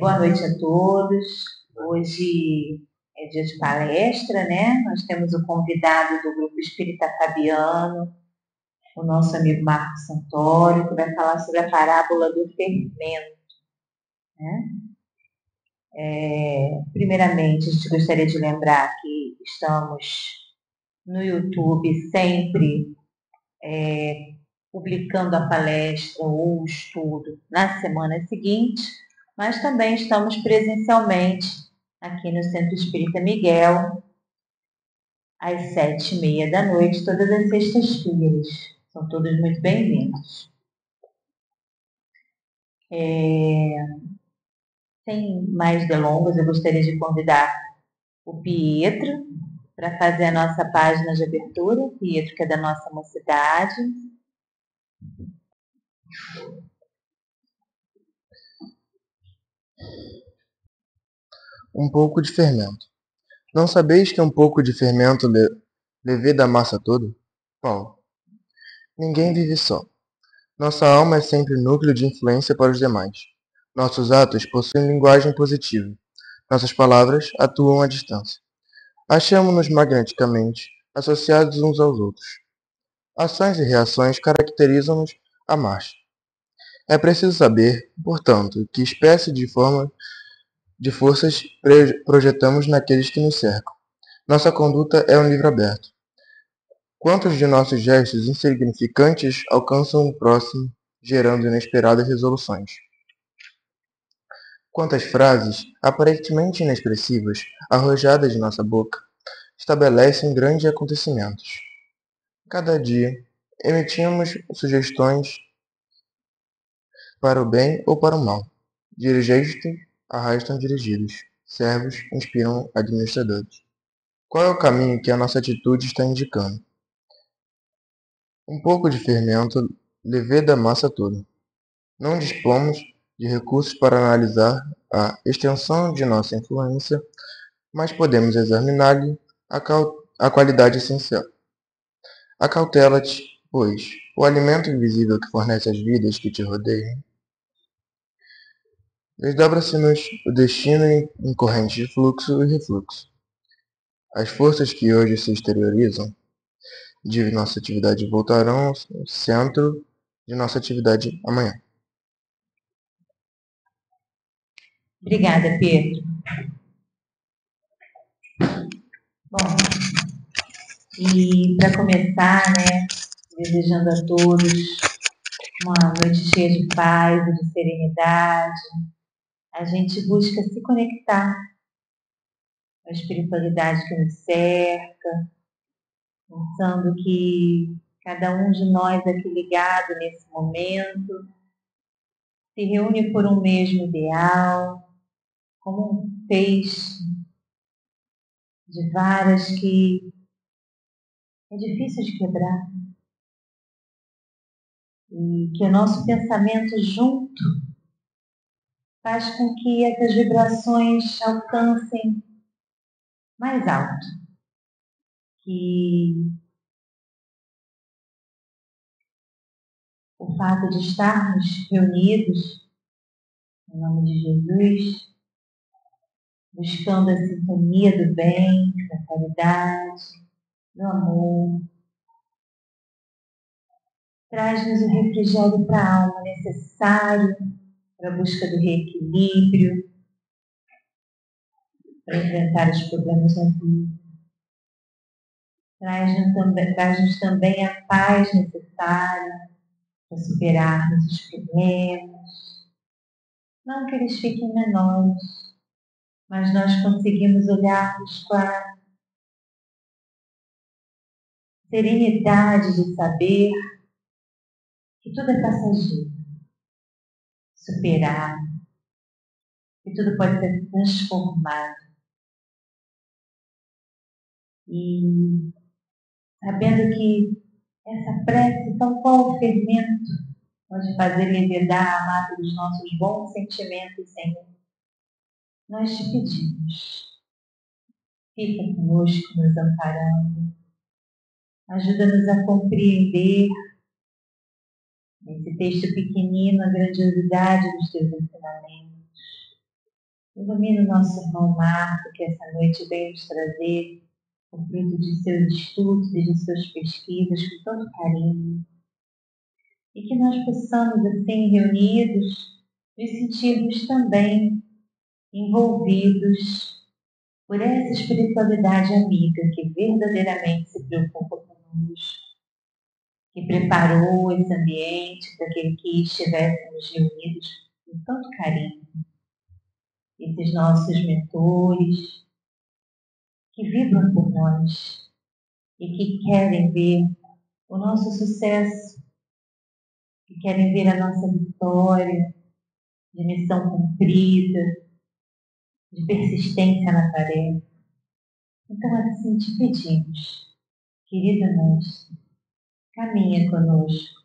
Boa noite a todos. Hoje é dia de palestra, né? Nós temos o convidado do Grupo Espírita Fabiano, o nosso amigo Marcos Santoro, que vai falar sobre a parábola do fermento, né? Primeiramente, a gente gostaria de lembrar que estamos no YouTube sempre publicando a palestra ou o estudo na semana seguinte, mas também estamos presencialmente aqui no Centro Espírita Miguel, às 7h30 da noite, todas as sextas-feiras. São todos muito bem-vindos. Sem mais delongas, eu gostaria de convidar o Pietro para fazer a nossa página de abertura. O Pietro, que é da nossa mocidade. Um pouco de fermento. Não sabeis que um pouco de fermento levê da massa toda? Paulo. Ninguém vive só. Nossa alma é sempre núcleo de influência para os demais. Nossos atos possuem linguagem positiva. Nossas palavras atuam à distância. Achamo-nos magneticamente associados uns aos outros. Ações e reações caracterizam-nos à marcha. É preciso saber, portanto, que espécie de forças projetamos naqueles que nos cercam. Nossa conduta é um livro aberto. Quantos de nossos gestos insignificantes alcançam o próximo, gerando inesperadas resoluções? Quantas frases, aparentemente inexpressivas, arrojadas de nossa boca, estabelecem grandes acontecimentos? Cada dia, emitimos sugestões para o bem ou para o mal. Dirigentes arrastam dirigidos. Servos inspiram administradores. Qual é o caminho que a nossa atitude está indicando? Um pouco de fermento leveda a massa toda. Não dispomos de recursos para analisar a extensão de nossa influência, mas podemos examinar-lhe a qualidade essencial. Acautela-te, pois, o alimento invisível que fornece as vidas que te rodeiam. Desdobra-se-nos o destino em correntes de fluxo e refluxo. As forças que hoje se exteriorizam de nossa atividade voltarão ao centro de nossa atividade amanhã. Obrigada, Pedro. Bom, e para começar, né, desejando a todos uma noite cheia de paz e de serenidade, a gente busca se conectar com a espiritualidade que nos cerca, pensando que cada um de nós aqui ligado nesse momento se reúne por um mesmo ideal, como um feixe de varas que é difícil de quebrar. E que o nosso pensamento junto faz com que essas vibrações alcancem mais alto. Que o fato de estarmos reunidos em nome de Jesus, buscando a sintonia do bem, da caridade, do amor, traz-nos o refrigério para a alma necessário para a busca do reequilíbrio, para enfrentar os problemas da vida. Traz-nos também a paz necessária para superarmos os problemas. Não que eles fiquem menores, mas nós conseguimos olharmos com a serenidade de saber que tudo é passageiro, superar, que tudo pode ser transformado. E sabendo que essa prece, tal qual o fermento, pode fazer levedar a mata dos nossos bons sentimentos, Senhor. Nós te pedimos, fica conosco, nos amparando, ajuda-nos a compreender, nesse texto pequenino, a grandiosidade dos teus ensinamentos. Ilumina o nosso irmão Marco, que essa noite veio nos trazer o fruto de seus estudos e de suas pesquisas com tanto carinho. E que nós possamos, assim, reunidos, nos sentirmos também envolvidos por essa espiritualidade amiga que verdadeiramente se preocupa conosco, que preparou esse ambiente para que estivéssemos reunidos com tanto carinho. Esses nossos mentores que vibram por nós e que querem ver o nosso sucesso, que querem ver a nossa vitória, de missão cumprida, de persistência na tarefa. Então, assim, te pedimos, querida mestre, caminha conosco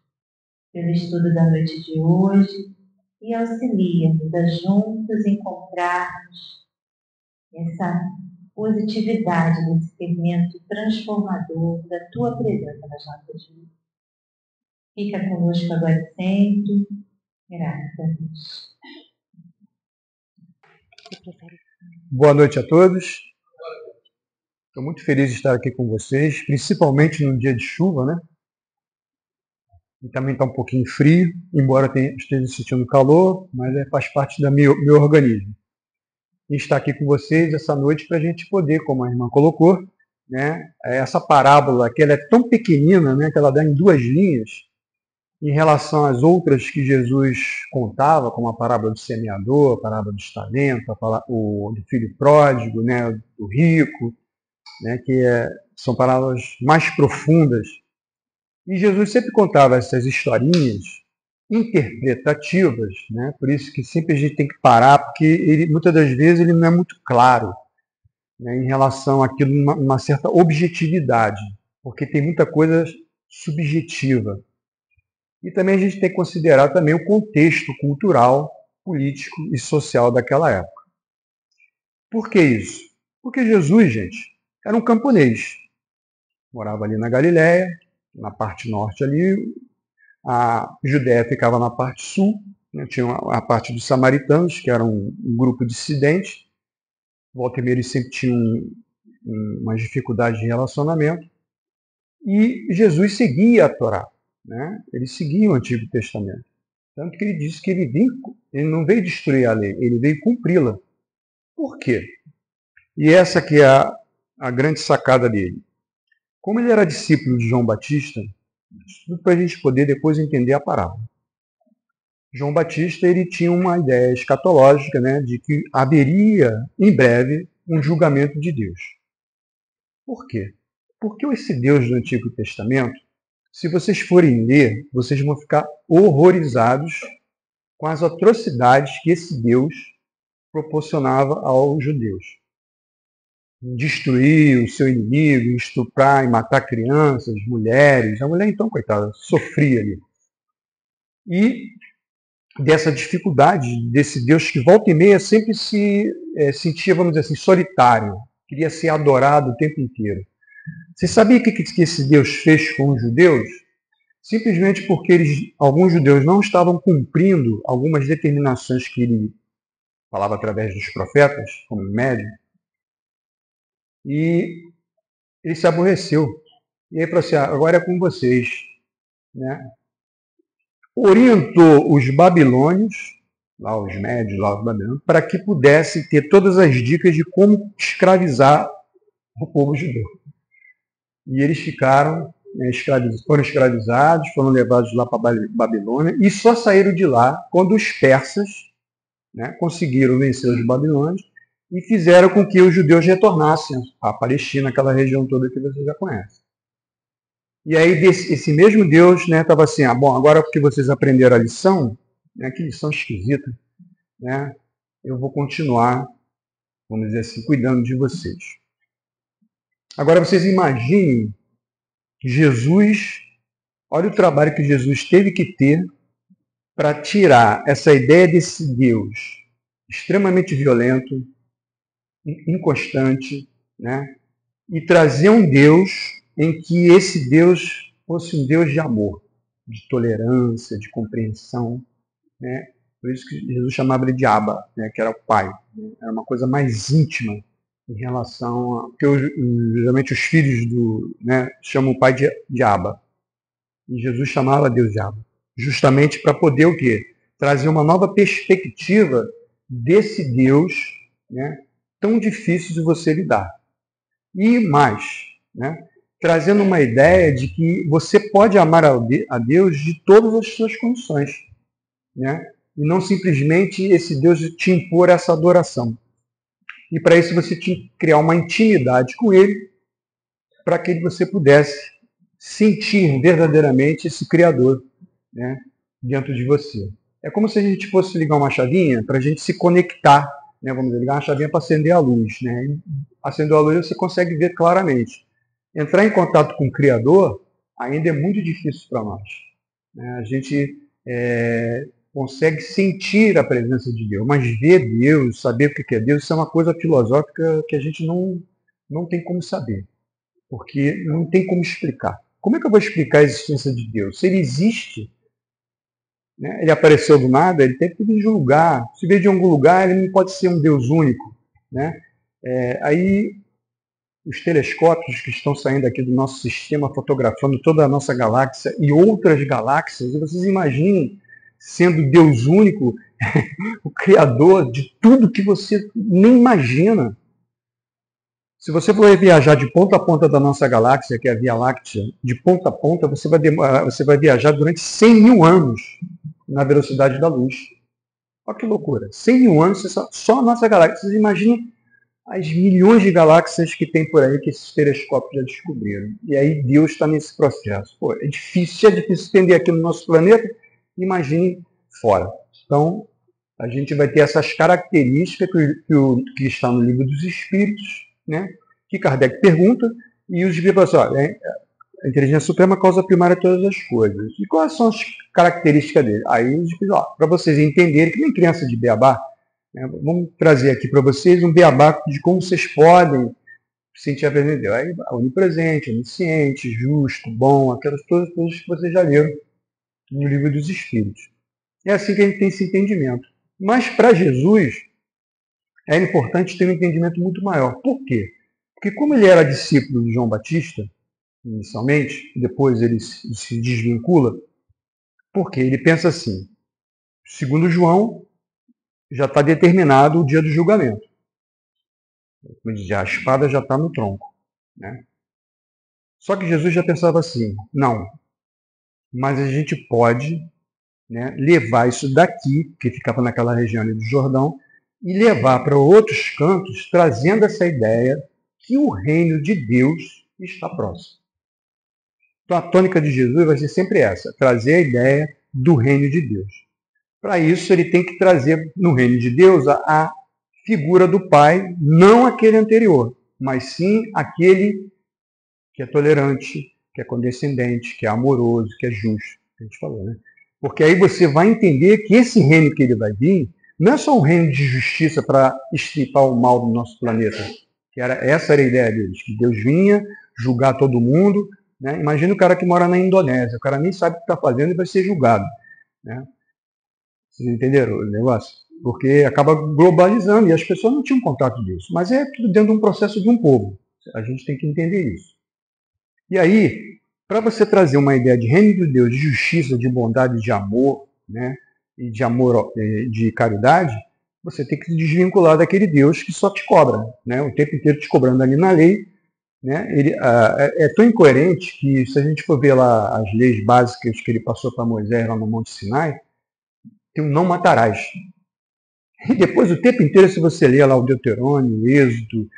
pelo estudo da noite de hoje e auxilia-nos a juntos encontrarmos essa positividade desse fermento transformador da tua presença nas nossas vidas. Fica conosco agora e sempre. Graças a Deus. Boa noite a todos. Estou muito feliz de estar aqui com vocês, principalmente num dia de chuva, né? E também está um pouquinho frio, embora esteja sentindo calor, mas faz parte do meu organismo. E estar aqui com vocês essa noite para a gente poder, como a irmã colocou, né? Essa parábola, que ela é tão pequenina, né? Que ela dá em 2 linhas, em relação às outras que Jesus contava, como a parábola do semeador, a parábola dos talentos, o do filho pródigo, né? Do rico, né? São parábolas mais profundas. E Jesus sempre contava essas historinhas interpretativas, né? Por isso que sempre a gente tem que parar, porque muitas das vezes ele não é muito claro, né, em relação àquilo, uma certa objetividade, porque tem muita coisa subjetiva. E também a gente tem que considerar também o contexto cultural, político e social daquela época. Por que isso? Porque Jesus, gente, era um camponês. Morava ali na Galiléia, na parte norte ali, a Judéia ficava na parte sul, né? Tinha a parte dos samaritanos, que era um grupo dissidente. Volta e meia eles sempre tinham umas dificuldades de relacionamento. E Jesus seguia a Torá, né? Ele seguia o Antigo Testamento. Tanto que ele disse que ele não veio destruir a lei, ele veio cumpri-la. Por quê? E essa que é a grande sacada dele. Como ele era discípulo de João Batista, tudo para a gente poder depois entender a parábola. João Batista ele tinha uma ideia escatológica, né, de que haveria em breve um julgamento de Deus. Por quê? Porque esse Deus do Antigo Testamento, se vocês forem ler, vocês vão ficar horrorizados com as atrocidades que esse Deus proporcionava aos judeus. Destruir o seu inimigo, estuprar e matar crianças, mulheres. A mulher, então, coitada, sofria ali. E dessa dificuldade desse Deus que volta e meia sempre se sentia, vamos dizer assim, solitário, queria ser adorado o tempo inteiro. Você sabia o que esse Deus fez com os judeus? Simplesmente porque alguns judeus não estavam cumprindo algumas determinações que ele falava através dos profetas, como médio, e ele se aborreceu. E aí falou assim, agora é com vocês. Né? Orientou os babilônios, lá os médios, lá os babilônios, para que pudesse ter todas as dicas de como escravizar o povo judeu. E eles foram escravizados, foram levados lá para a Babilônia e só saíram de lá quando os persas, né, conseguiram vencer os babilônios e fizeram com que os judeus retornassem à Palestina, aquela região toda que você já conhece. E aí esse mesmo Deus estava assim, bom, agora porque vocês aprenderam a lição, né, que lição esquisita, né, eu vou continuar, vamos dizer assim, cuidando de vocês. Agora vocês imaginem Jesus, olha o trabalho que Jesus teve que ter para tirar essa ideia desse Deus extremamente violento, inconstante, né, e trazer um Deus em que esse Deus fosse um Deus de amor, de tolerância, de compreensão, né? Por isso que Jesus chamava ele de Abba, né, que era o pai. Era uma coisa mais íntima em relação a... Porque geralmente os filhos chamam o pai de Abba. E Jesus chamava Deus de Abba. Justamente para poder o quê? Trazer uma nova perspectiva desse Deus, né, tão difícil de você lidar. E mais, né, trazendo uma ideia de que você pode amar a Deus de todas as suas condições, né, e não simplesmente esse Deus te impor essa adoração. E para isso você tinha que criar uma intimidade com Ele, para que você pudesse sentir verdadeiramente esse Criador, né, dentro de você. É como se a gente fosse ligar uma chavinha para a gente se conectar, né, vamos dizer, ligar uma chavinha para acender a luz. Né, e acendeu a luz, você consegue ver claramente. Entrar em contato com o Criador ainda é muito difícil para nós. Né, a gente consegue sentir a presença de Deus, mas ver Deus, saber o que é Deus, isso é uma coisa filosófica que a gente não tem como saber, porque não tem como explicar. Como é que eu vou explicar a existência de Deus? Se ele existe, né, ele apareceu do nada, ele tem que vir de um lugar. Se veio de algum lugar, ele não pode ser um Deus único. Né? Aí, os telescópios que estão saindo aqui do nosso sistema, fotografando toda a nossa galáxia e outras galáxias, e vocês imaginem sendo Deus único, o Criador de tudo que você nem imagina. Se você for viajar de ponta a ponta da nossa galáxia, que é a Via Láctea, de ponta a ponta, você vai viajar durante 100 mil anos na velocidade da luz. Olha que loucura. 100 mil anos, só a nossa galáxia. Vocês imaginem as milhões de galáxias que tem por aí que esses telescópios já descobriram. E aí Deus está nesse processo. Pô, é difícil entender aqui no nosso planeta, imagine fora. Então, a gente vai ter essas características que está no Livro dos Espíritos, né, que Kardec pergunta, e os espíritos falam assim, a inteligência suprema é a causa primária de todas as coisas. E quais são as características dele? Aí os espíritos, para vocês entenderem, que nem criança de beabá, né, vamos trazer aqui para vocês um beabá de como vocês podem sentir a presença de Deus. Aí, onipresente, onisciente, justo, bom, aquelas coisas que vocês já leram no Livro dos Espíritos. É assim que a gente tem esse entendimento. Mas para Jesus, é importante ter um entendimento muito maior. Por quê? Porque como ele era discípulo de João Batista, inicialmente, depois ele se desvincula, porque ele pensa assim, segundo João, já está determinado o dia do julgamento. Como diz, a espada já está no tronco. Né? Só que Jesus já pensava assim, não, mas a gente pode, né, levar isso daqui, que ficava naquela região ali do Jordão, e levar para outros cantos, trazendo essa ideia que o reino de Deus está próximo. Então a tônica de Jesus vai ser sempre essa, trazer a ideia do reino de Deus. Para isso ele tem que trazer no reino de Deus a figura do Pai, não aquele anterior, mas sim aquele que é tolerante, que é condescendente, que é amoroso, que é justo, que a gente falou, né? Porque aí você vai entender que esse reino que ele vai vir não é só um reino de justiça para extirpar o mal do nosso planeta. Essa era a ideia deles, que Deus vinha julgar todo mundo. Né? Imagina o cara que mora na Indonésia, o cara nem sabe o que está fazendo e vai ser julgado. Né? Vocês entenderam o negócio? Porque acaba globalizando e as pessoas não tinham contato disso. Mas é tudo dentro de um processo de um povo. A gente tem que entender isso. E aí, para você trazer uma ideia de reino de Deus, de justiça, de bondade, de amor, né, e de amor, de caridade, você tem que se desvincular daquele Deus que só te cobra, né, o tempo inteiro te cobrando ali na lei. Né, é tão incoerente que, se a gente for ver lá as leis básicas que ele passou para Moisés lá no Monte Sinai, tem um não matarás. E depois, o tempo inteiro, se você ler lá o Deuterônio, o Êxodo,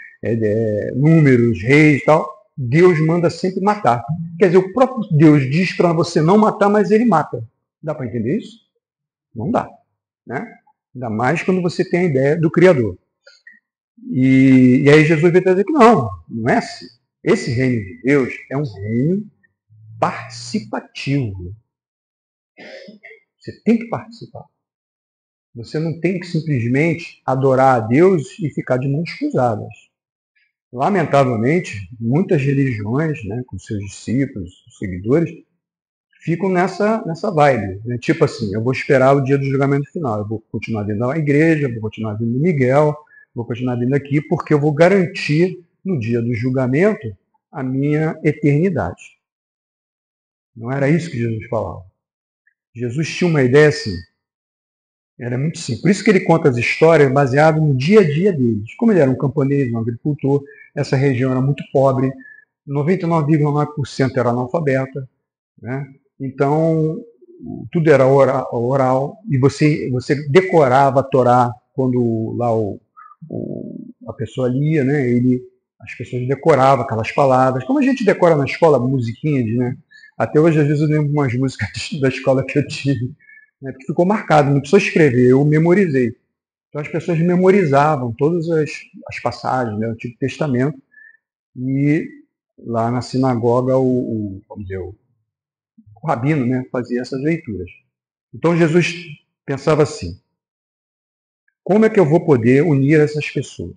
Números, Reis e tal, Deus manda sempre matar. Quer dizer, o próprio Deus diz para você não matar, mas ele mata. Dá para entender isso? Não dá. Né? Ainda mais quando você tem a ideia do Criador. E aí Jesus veio dizer que não é assim. Esse reino de Deus é um reino participativo. Você tem que participar. Você não tem que simplesmente adorar a Deus e ficar de mãos cruzadas. Lamentavelmente, muitas religiões, né, com seus discípulos, seus seguidores, ficam nessa vibe, né? Tipo assim, eu vou esperar o dia do julgamento final, eu vou continuar vindo à igreja, vou continuar vindo no Miguel, vou continuar vindo aqui, porque eu vou garantir no dia do julgamento a minha eternidade. Não era isso que Jesus falava. Jesus tinha uma ideia assim, era muito simples. Por isso que ele conta as histórias baseadas no dia a dia deles. Como ele era um camponês, um agricultor, essa região era muito pobre, 99,9% era analfabeta, né? Então, tudo era oral, e você decorava a Torá quando lá a pessoa lia, né? As pessoas decoravam aquelas palavras, como a gente decora na escola, musiquinhas, né? Até hoje, às vezes, eu lembro umas músicas da escola que eu tive, né? Porque ficou marcado, não precisou escrever, eu memorizei. Então, as pessoas memorizavam todas as passagens, né? Do Antigo Testamento, e lá na sinagoga, vamos dizer, o rabino, né, fazia essas leituras. Então Jesus pensava assim: como é que eu vou poder unir essas pessoas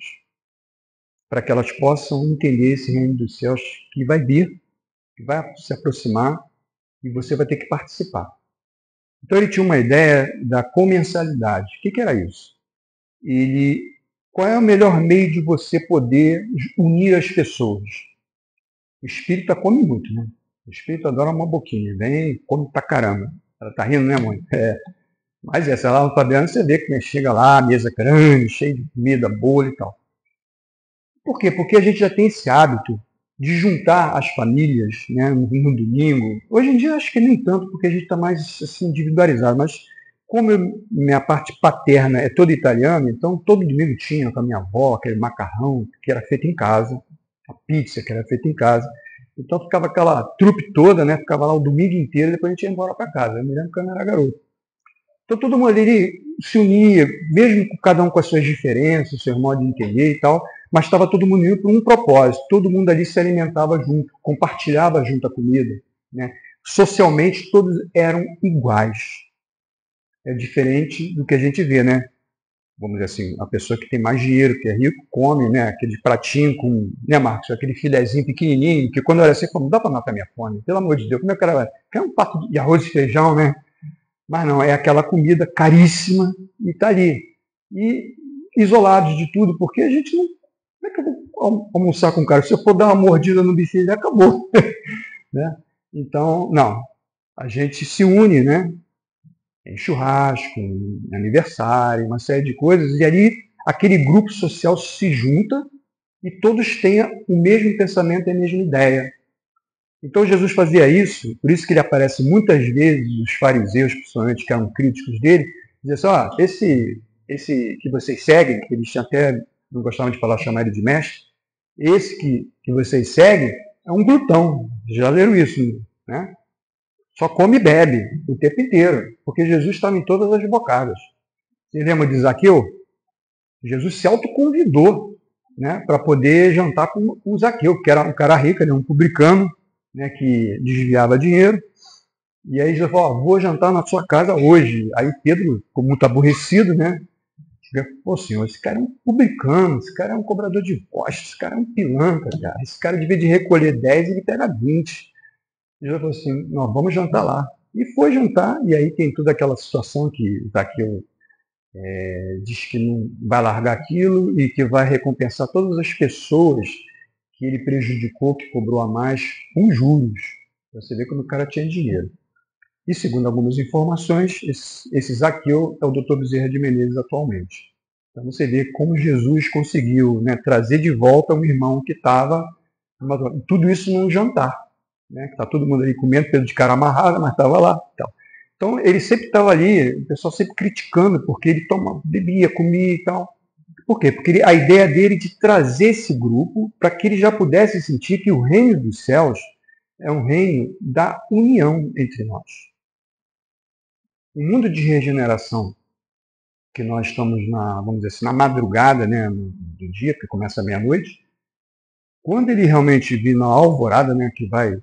para que elas possam entender esse reino dos céus que vai vir, que vai se aproximar e você vai ter que participar? Então ele tinha uma ideia da comensalidade. O que era isso? Qual é o melhor meio de você poder unir as pessoas? O espírita come muito, né? O espírito adora uma boquinha, vem, come pra caramba. Ela tá rindo, né, mãe? Mas essa lá no Fabiano, você vê que chega lá, mesa grande, cheia de comida, bolo e tal. Por quê? Porque a gente já tem esse hábito de juntar as famílias, né, no domingo. Hoje em dia acho que nem tanto, porque a gente está mais assim, individualizado, mas como minha parte paterna é toda italiana, então todo domingo tinha com a minha avó aquele macarrão que era feito em casa, a pizza que era feita em casa. Então ficava aquela trupe toda, né? Ficava lá o domingo inteiro e depois a gente ia embora para casa. Eu me lembro que eu era garoto. Então todo mundo ali se unia, mesmo cada um com as suas diferenças, seu modo de entender e tal, mas estava todo mundo unido por um propósito. Todo mundo ali se alimentava junto, compartilhava junto a comida, né? Socialmente todos eram iguais. É diferente do que a gente vê, né? Vamos dizer assim, a pessoa que tem mais dinheiro, que é rico, come, né? Aquele pratinho com, né, Marcos? Aquele filezinho pequenininho, que quando eu era assim, não dá para matar minha fome. Pelo amor de Deus, como é que era? Quer um prato de arroz e feijão, né? Mas não, é aquela comida caríssima e está ali. E isolados de tudo, porque a gente não. Como é que eu vou almoçar com o cara? Se eu for dar uma mordida no bife, ele acabou. Né? Então, não. A gente se une, né? Em churrasco, em aniversário, uma série de coisas, e ali aquele grupo social se junta e todos têm o mesmo pensamento e a mesma ideia. Então Jesus fazia isso, por isso que ele aparece muitas vezes, os fariseus, principalmente, que eram críticos dele, diziam assim, esse que vocês seguem, que eles até não gostavam de falar, chamar ele de mestre, esse que vocês seguem é um glutão. Já leram isso, né? Só come e bebe o tempo inteiro, porque Jesus estava em todas as bocadas. Você lembra de Zaqueu? Jesus se autoconvidou, né, para poder jantar com o Zaqueu, que era um cara rico, um publicano, né, que desviava dinheiro. E aí Jesus falou: vou jantar na sua casa hoje. Aí Pedro ficou muito aborrecido, né? Pô, senhor, esse cara é um publicano, esse cara é um cobrador de impostos, esse cara é um pilantra, cara. Esse cara devia de recolher 10 e ele pega 20. Jesus falou assim: não, vamos jantar lá. E foi jantar, e aí tem toda aquela situação que Zaqueu diz que não vai largar aquilo e que vai recompensar todas as pessoas que ele prejudicou, que cobrou a mais, com juros. Você vê como o cara tinha dinheiro. E segundo algumas informações, esse Zaqueu é o Dr. Bezerra de Menezes atualmente. Então você vê como Jesus conseguiu, né, trazer de volta um irmão que estava, tudo isso num jantar. Né? Está todo mundo ali comendo, Pedro de cara amarrado, mas estava lá. Então ele sempre estava ali, o pessoal sempre criticando, porque ele bebia, comia e tal. Por quê? Porque a ideia dele de trazer esse grupo para que ele já pudesse sentir que o reino dos céus é um reino da união entre nós. O mundo de regeneração que nós estamos vamos dizer assim, na madrugada, né, do dia, que começa à meia-noite, quando ele realmente vir na alvorada, né, que vai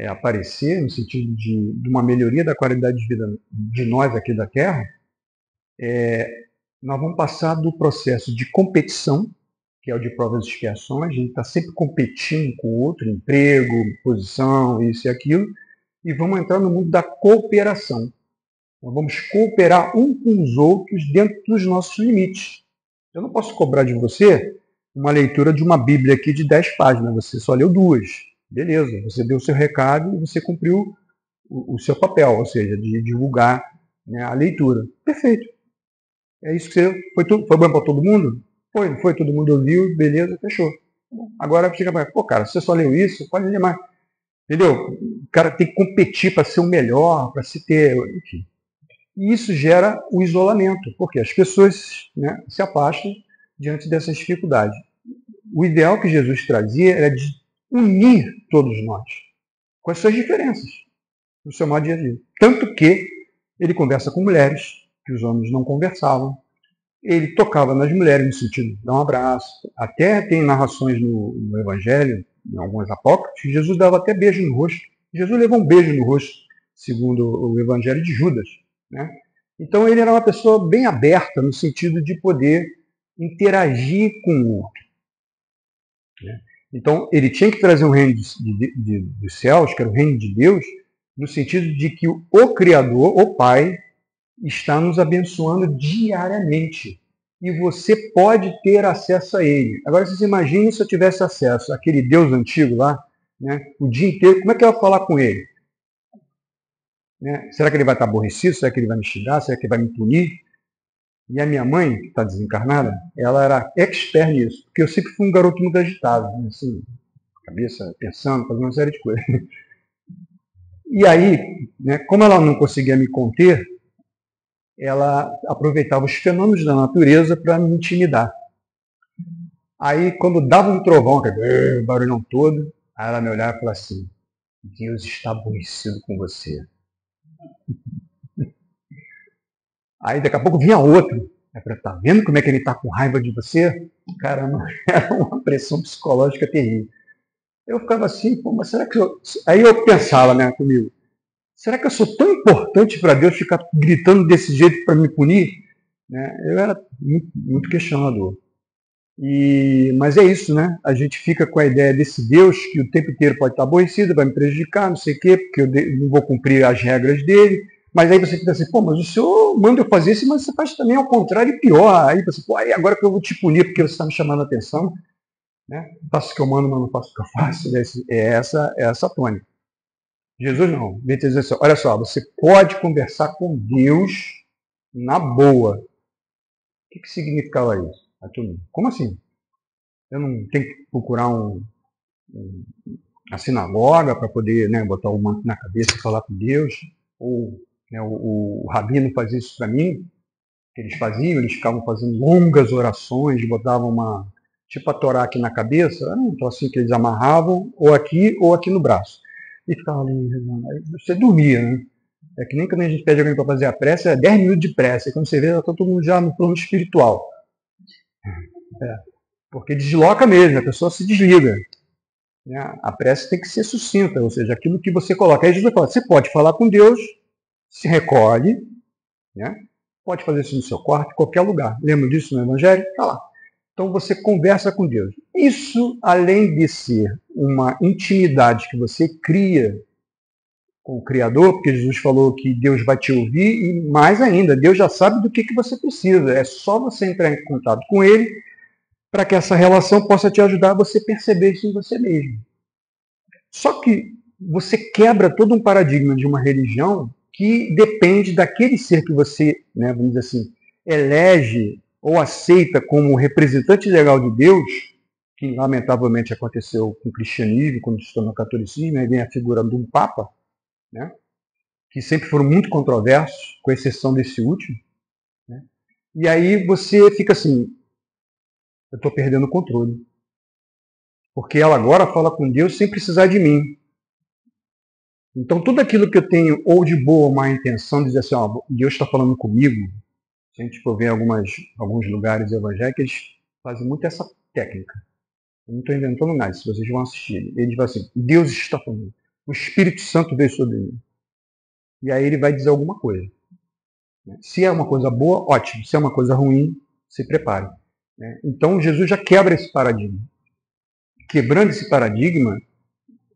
aparecer, no sentido de uma melhoria da qualidade de vida de nós aqui da Terra, nós vamos passar do processo de competição, que é o de provas e expiações, a gente está sempre competindo com o outro, emprego, posição, isso e aquilo, e vamos entrar no mundo da cooperação. Nós vamos cooperar um com os outros dentro dos nossos limites. Eu não posso cobrar de você uma leitura de uma Bíblia aqui de 10 páginas, você só leu 2. Beleza, você deu o seu recado e você cumpriu o seu papel, ou seja, de divulgar, né, a leitura. Perfeito. É isso que você... Foi bom para todo mundo? Foi, não foi? Todo mundo ouviu, beleza, fechou. Agora chega para... Pô, cara, você só leu isso? Pode ler mais. Entendeu? O cara tem que competir para ser o melhor, para se ter... Enfim. E isso gera o isolamento, porque as pessoas, né, se afastam diante dessas dificuldades. O ideal que Jesus trazia era de unir todos nós, com as suas diferenças, no seu modo de agir. Tanto que ele conversa com mulheres, que os homens não conversavam. Ele tocava nas mulheres no sentido de dar um abraço. Até tem narrações no Evangelho, em alguns apócrifos, que Jesus dava até beijo no rosto. Jesus levou um beijo no rosto, segundo o Evangelho de Judas, né? Então ele era uma pessoa bem aberta no sentido de poder interagir com o outro, né? Então ele tinha que trazer o reino dos céus, que era o reino de Deus, no sentido de que o Criador, o Pai, está nos abençoando diariamente. E você pode ter acesso a ele. Agora, vocês imaginem se eu tivesse acesso àquele Deus antigo lá, né, o dia inteiro, como é que eu ia falar com ele? Né? Será que ele vai estar aborrecido? Será que ele vai me xingar? Será que ele vai me punir? E a minha mãe, que está desencarnada, ela era expert nisso, porque eu sempre fui um garoto muito agitado, né, assim, cabeça pensando, fazendo uma série de coisas. E aí, né, como ela não conseguia me conter, ela aproveitava os fenômenos da natureza para me intimidar. Aí, quando dava um trovão, aquele barulhão todo, aí ela me olhava e falava assim: Deus está aborrecido com você. Aí, daqui a pouco, vinha outro. Eu falei: tá vendo como é que ele está com raiva de você? Caramba, era uma pressão psicológica terrível. Eu ficava assim, pô, mas será que eu... Aí eu pensava, né, comigo: será que eu sou tão importante para Deus ficar gritando desse jeito para me punir? Né? Eu era muito questionador. Mas é isso, né? A gente fica com a ideia desse Deus que o tempo inteiro pode estar aborrecido, vai me prejudicar, não sei o quê, porque eu não vou cumprir as regras dele. Mas aí você fica assim: pô, mas o senhor manda eu fazer isso, mas você faz também ao contrário e pior. Aí você, pô, aí agora que eu vou te punir porque você está me chamando a atenção, né? Faço o que eu mando, mas não faço o que eu faço. É essa a tônica. Jesus não. Ele diz assim: olha só, você pode conversar com Deus na boa. O que significava isso? Como assim? Eu não tenho que procurar a sinagoga para poder, né, botar o manto na cabeça e falar com Deus? Ou, né, o rabino fazia isso para mim? Que eles faziam, eles ficavam fazendo longas orações, botavam tipo a Torá aqui na cabeça, era um trocinho que eles amarravam, ou aqui no braço. E ficava ali, você dormia, né? É que nem quando a gente pede alguém para fazer a prece, é 10 minutos de prece. E quando você vê, está todo mundo já no plano espiritual. Porque desloca mesmo, a pessoa se desliga. A prece tem que ser sucinta, ou seja, aquilo que você coloca. Aí Jesus fala: você pode falar com Deus, se recolhe, né? Pode fazer isso no seu quarto, em qualquer lugar. Lembra disso no Evangelho? Está lá. Então você conversa com Deus. Isso, além de ser uma intimidade que você cria com o Criador, porque Jesus falou que Deus vai te ouvir, e mais ainda, Deus já sabe do que você precisa. É só você entrar em contato com Ele para que essa relação possa te ajudar a você perceber isso em você mesmo. Só que você quebra todo um paradigma de uma religião que depende daquele ser que você, né, vamos dizer assim, elege ou aceita como representante legal de Deus, que lamentavelmente aconteceu com o cristianismo, quando se tornou catolicismo, aí vem a figura de um papa, né, que sempre foram muito controversos, com exceção desse último. Né, e aí você fica assim: eu estou perdendo o controle. Porque ela agora fala com Deus sem precisar de mim. Então, tudo aquilo que eu tenho, ou de boa ou má intenção, dizer assim: ó, Deus está falando comigo. Se a gente for ver alguns lugares evangélicos, eles fazem muito essa técnica. Eu não estou inventando nada, se vocês vão assistir. Ele diz assim: Deus está falando. O Espírito Santo veio sobre mim. E aí ele vai dizer alguma coisa. Se é uma coisa boa, ótimo. Se é uma coisa ruim, se prepare. Então, Jesus já quebra esse paradigma. Quebrando esse paradigma,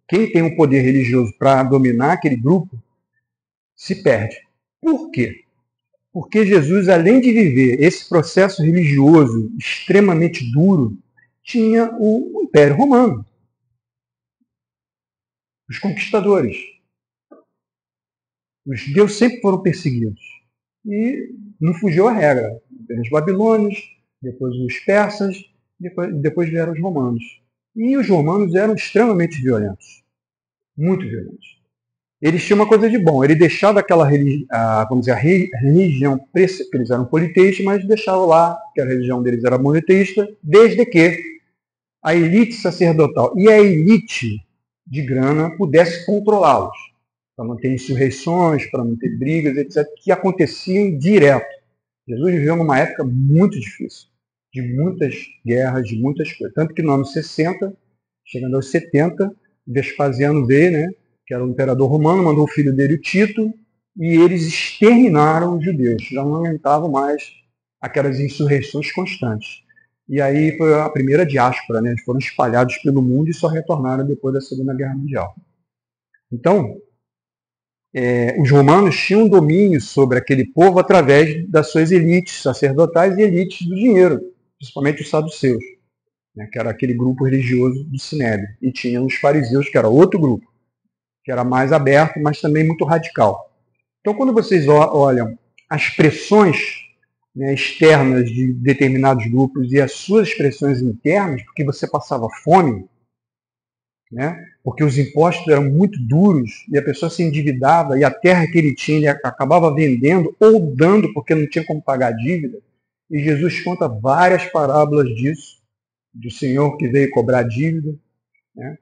quem tem um poder religioso para dominar aquele grupo se perde. Por quê? Porque Jesus, além de viver esse processo religioso extremamente duro, tinha o Império Romano, os conquistadores. Os judeus sempre foram perseguidos e não fugiu a regra. Os babilônios, depois os persas, depois vieram os romanos. E os romanos eram extremamente violentos, muito violentos. Eles tinham uma coisa de bom, ele deixava aquela vamos dizer, a religião, que eles eram politeístas, mas deixava lá que a religião deles era monoteísta, desde que a elite sacerdotal e a elite de grana pudesse controlá-los, para não ter insurreições, para não ter brigas, etc., que aconteciam direto. Jesus viveu numa época muito difícil, de muitas guerras, de muitas coisas. Tanto que no ano 60, chegando aos 70, Vespasiano veio, né, que era o imperador romano, mandou o filho dele, o Tito, e eles exterminaram os judeus. Já não aguentavam mais aquelas insurreições constantes. E aí foi a primeira diáspora, né? Eles foram espalhados pelo mundo e só retornaram depois da Segunda Guerra Mundial. Então, os romanos tinham domínio sobre aquele povo através das suas elites sacerdotais e elites do dinheiro, principalmente os saduceus, né, que era aquele grupo religioso do Sinédrio. E tinha os fariseus, que era outro grupo, que era mais aberto, mas também muito radical. Então, quando vocês olham as pressões, né, externas de determinados grupos e as suas expressões internas, porque você passava fome, né, porque os impostos eram muito duros e a pessoa se endividava e a terra que ele tinha ele acabava vendendo ou dando porque não tinha como pagar a dívida. E Jesus conta várias parábolas disso, do Senhor que veio cobrar dívida, né?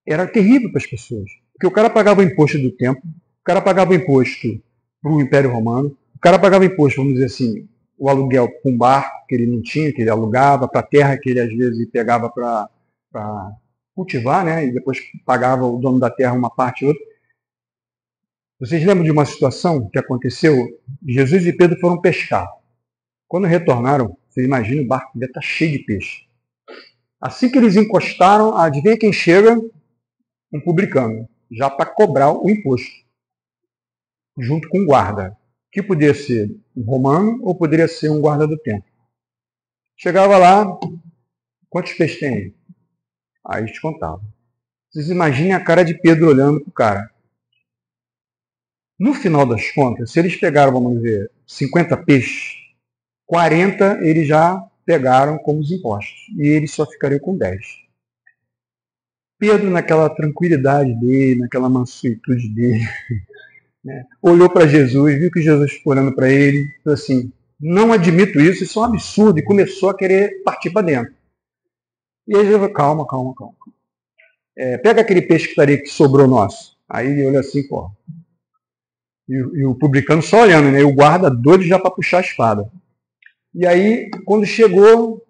Era terrível para as pessoas. Porque o cara pagava o imposto do templo, o cara pagava o imposto para o Império Romano, o cara pagava imposto, vamos dizer assim, o aluguel para um barco que ele não tinha, que ele alugava, para a terra que ele às vezes pegava para cultivar, né? E depois pagava o dono da terra uma parte e outra. Vocês lembram de uma situação que aconteceu? Jesus e Pedro foram pescar. Quando retornaram, vocês imaginam, o barco devia estar cheio de peixe. Assim que eles encostaram, adivinha quem chega? Um publicano, já para cobrar o imposto, junto com um guarda, que poderia ser um romano ou poderia ser um guarda do templo. Chegava lá, quantos peixes tem aí? Aí te contava. Vocês imaginem a cara de Pedro olhando para o cara. No final das contas, se eles pegaram, vamos dizer, 50 peixes, 40 eles já pegaram como os impostos, e eles só ficariam com 10. Pedro, naquela tranquilidade dele, naquela mansuetude dele, né, olhou para Jesus, viu que Jesus ficou olhando para ele, falou assim, não admito isso, isso é um absurdo, e começou a querer partir para dentro. E aí Jesus falou, calma. Pega aquele peixe que estaria que sobrou nosso. Aí ele olhou assim, pô. E o publicano só olhando, né? E o guarda doido já para puxar a espada. E aí, quando chegou,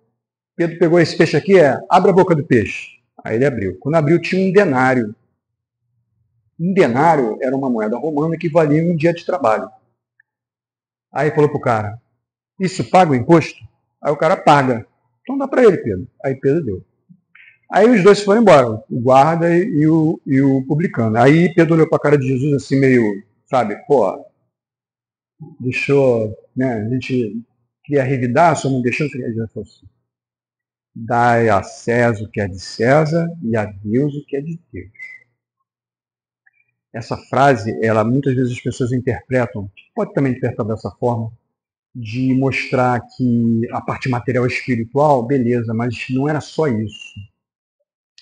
Pedro pegou esse peixe aqui, abre a boca do peixe. Aí ele abriu. Quando abriu, tinha um denário. Um denário era uma moeda romana que valia um dia de trabalho. Aí falou pro cara, isso paga o imposto? Aí o cara paga. Então dá para ele, Pedro. Aí Pedro deu. Aí os dois foram embora, o guarda e o publicano. Aí Pedro olhou para a cara de Jesus assim, meio, sabe, pô, deixou, né, a gente queria revidar, só não deixou. Jesus falou assim, dai a César o que é de César e a Deus o que é de Deus. Essa frase, ela muitas vezes as pessoas interpretam, pode também interpretar dessa forma, de mostrar que a parte material é espiritual, beleza, mas não era só isso.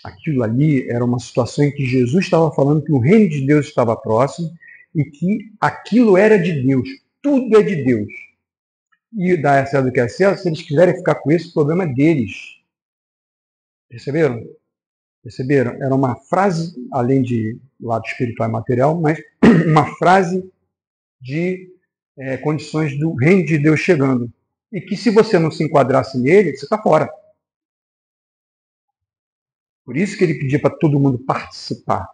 Aquilo ali era uma situação em que Jesus estava falando que o reino de Deus estava próximo e que aquilo era de Deus. Tudo é de Deus. E dar a César o que é César, se eles quiserem ficar com isso, o problema é deles. Perceberam? Perceberam? Era uma frase, além de lado espiritual e material, mas uma frase de condições do reino de Deus chegando. E que se você não se enquadrasse nele, você está fora. Por isso que ele pedia para todo mundo participar,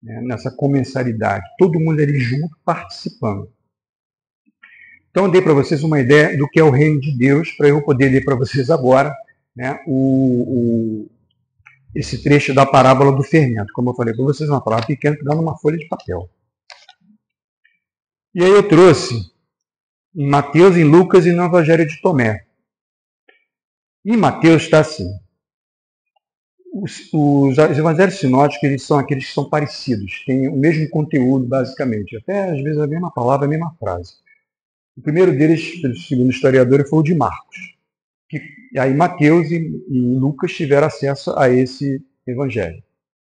né, nessa comensalidade. Todo mundo ali junto, participando. Então eu dei para vocês uma ideia do que é o reino de Deus, para eu poder ler para vocês agora, né, esse trecho da parábola do fermento. Como eu falei para vocês, uma parábola pequena que dá numa folha de papel. E aí eu trouxe em Mateus, em Lucas e no Evangelho de Tomé. Em Mateus está assim. Os evangelhos sinóticos, eles são aqueles que são parecidos, têm o mesmo conteúdo, basicamente. Até, às vezes, a mesma palavra, a mesma frase. O primeiro deles, segundo o historiador, foi o de Marcos. E aí Mateus e Lucas tiveram acesso a esse evangelho.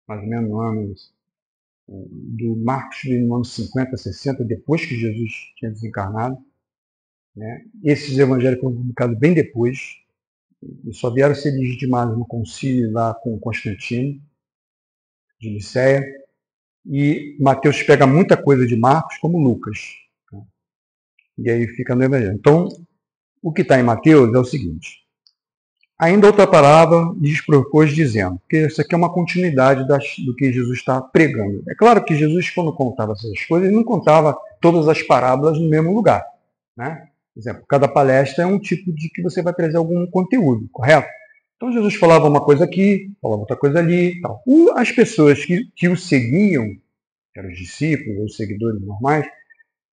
Mais ou menos no ano do Marcos, no ano 50, 60, depois que Jesus tinha desencarnado. Né? Esses evangelhos foram publicados bem depois. E só vieram a ser legitimados no concílio lá com Constantino, de Nicéia. E Mateus pega muita coisa de Marcos, como Lucas. E aí fica no Evangelho. Então, o que está em Mateus é o seguinte. Ainda outra palavra lhes propôs dizendo, porque isso aqui é uma continuidade do que Jesus está pregando. É claro que Jesus, quando contava essas coisas, ele não contava todas as parábolas no mesmo lugar. Né? Por exemplo, cada palestra é um tipo de que você vai trazer algum conteúdo, correto? Então Jesus falava uma coisa aqui, falava outra coisa ali. Tal. As pessoas que o seguiam, que eram os discípulos, os seguidores normais,